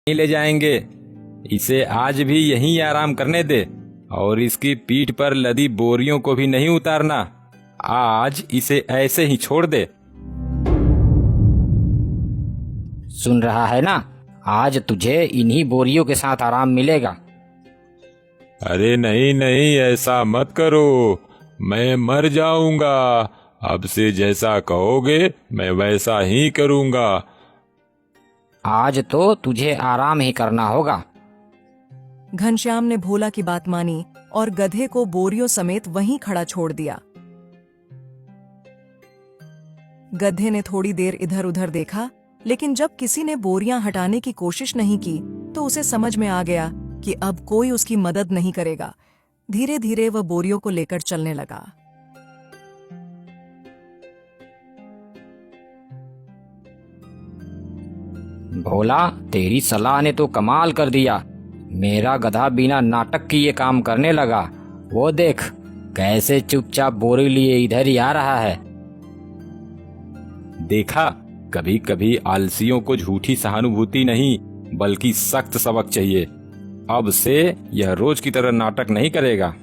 नहीं ले जाएंगे। इसे आज भी यहीं आराम करने दे और इसकी पीठ पर लदी बोरियों को भी नहीं उतारना। आज इसे ऐसे ही छोड़ दे। सुन रहा है ना, आज तुझे इन्हीं बोरियों के साथ आराम मिलेगा। अरे नहीं नहीं, ऐसा मत करो, मैं मर जाऊंगा। अब से जैसा कहोगे मैं वैसा ही करूंगा। आज तो तुझे आराम ही करना होगा। घनश्याम ने भोला की बात मानी और गधे को बोरियों समेत वहीं खड़ा छोड़ दिया। गधे ने थोड़ी देर इधर उधर देखा, लेकिन जब किसी ने बोरियां हटाने की कोशिश नहीं की तो उसे समझ में आ गया कि अब कोई उसकी मदद नहीं करेगा। धीरे धीरे वह बोरियों को लेकर चलने लगा। भोला, तेरी सलाह ने तो कमाल कर दिया। मेरा गधा बिना नाटक की ये काम करने लगा। वो देख कैसे चुपचाप बोरी लिए इधर ही आ रहा है। देखा, कभी कभी आलसियों को झूठी सहानुभूति नहीं बल्कि सख्त सबक चाहिए। अब से यह रोज की तरह नाटक नहीं करेगा।